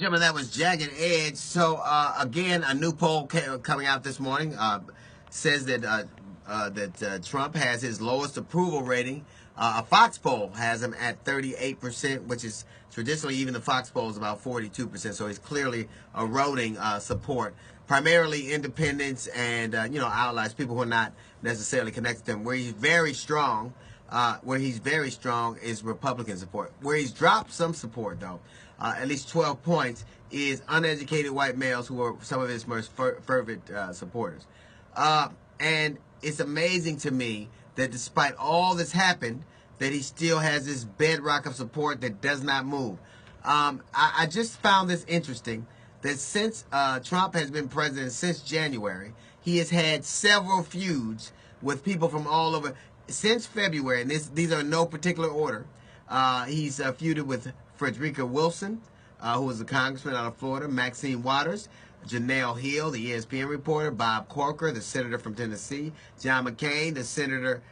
Gentlemen, that was Jagged Edge. So, again, a new poll coming out this morning says that Trump has his lowest approval rating. A Fox poll has him at 38%, which is traditionally, even the Fox poll is about 42%. So he's clearly eroding support. Primarily independents and, outliers, people who are not necessarily connected to him. Where he's very strong is Republican support. Where he's dropped some support, though, at least 12 points, is uneducated white males who are some of his most fervent supporters. And it's amazing to me that despite all that's happened, that he still has this bedrock of support that does not move. I just found this interesting, that since Trump has been president since January, he has had several feuds with people from all over. Since February, and these are in no particular order, he's feuded with Frederica Wilson, who was a congressman out of Florida, Maxine Waters, Janelle Hill, the ESPN reporter, Bob Corker, the senator from Tennessee, John McCain, the senator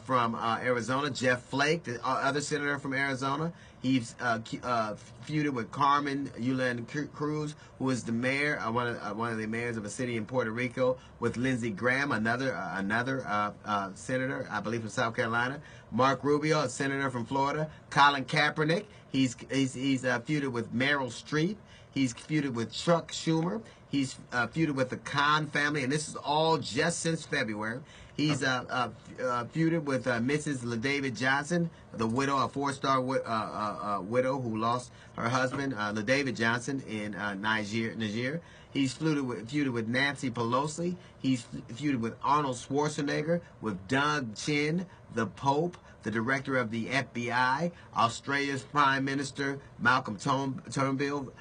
from Arizona, Jeff Flake, the other senator from Arizona. He's feuded with Carmen Yulín Cruz, who is the mayor, one of the mayors of a city in Puerto Rico, with Lindsey Graham, another senator, I believe from South Carolina, Mark Rubio, a senator from Florida, Colin Kaepernick. He's feuded with Meryl Streep. He's feuded with Chuck Schumer. He's feuded with the Khan family, and this is all just since February. He's feuded with Mrs. LaDavid Johnson, the widow, a four-star widow who lost her husband, LaDavid Johnson, in Niger. He's feuded with Nancy Pelosi. He's feuded with Arnold Schwarzenegger, with Doug Chin, the Pope, the director of the FBI, Australia's Prime Minister Malcolm Turnbull,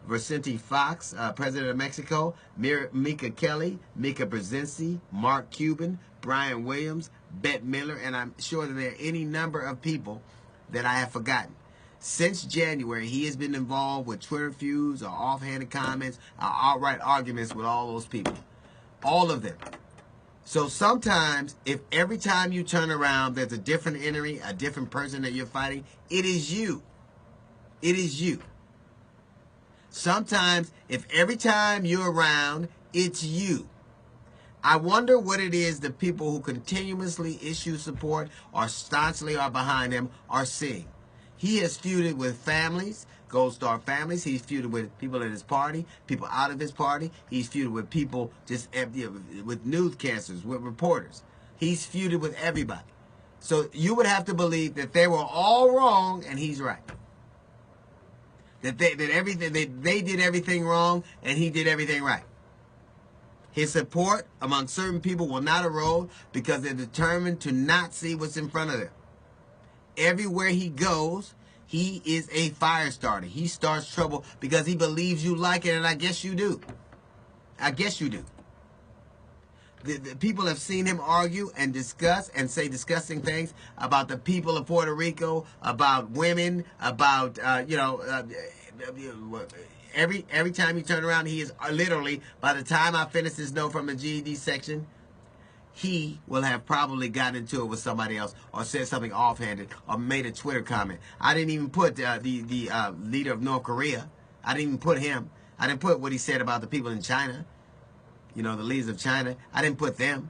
Vicente Fox, President of Mexico, Mika Kelly, Mika Brzezinski, Mark Cuban, Brian Williams, Bette Midler, and I'm sure that there are any number of people that I have forgotten. Since January, he has been involved with Twitter feuds or offhanded comments or outright arguments with all those people. All of them. So sometimes, if every time you turn around, there's a different enemy, a different person that you're fighting, it is you. It is you. Sometimes, if every time you're around, it's you. I wonder what it is the people who continuously issue support or staunchly are behind him are seeing. He has feuded with families, Gold Star families. He's feuded with people in his party, people out of his party. He's feuded with people just with newscasters, with reporters. He's feuded with everybody. So you would have to believe that they were all wrong and he's right. That they did everything wrong and he did everything right. His support among certain people will not erode because they're determined to not see what's in front of them. Everywhere he goes, he is a fire starter. He starts trouble because he believes you like it, and I guess you do. I guess you do. The people have seen him argue and discuss and say disgusting things about the people of Puerto Rico, about women, about, every time you turn around, he is literally, by the time I finish this note from the GED section, he will have probably gotten into it with somebody else or said something offhanded or made a Twitter comment. I didn't even put the leader of North Korea. I didn't even put him. I didn't put what he said about the people in China. The leaders of China. I didn't put them.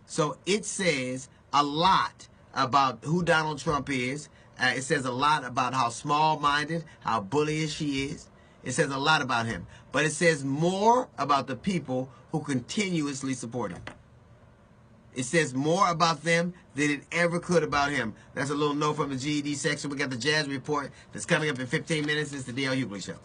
So it says a lot about who Donald Trump is. It says a lot about how small-minded, how bullyish he is. It says a lot about him. But it says more about the people who continuously support him. It says more about them than it ever could about him. That's a little note from the GED section. We got the Jazz Report that's coming up in 15 minutes. It's the D.L. Hughley Show.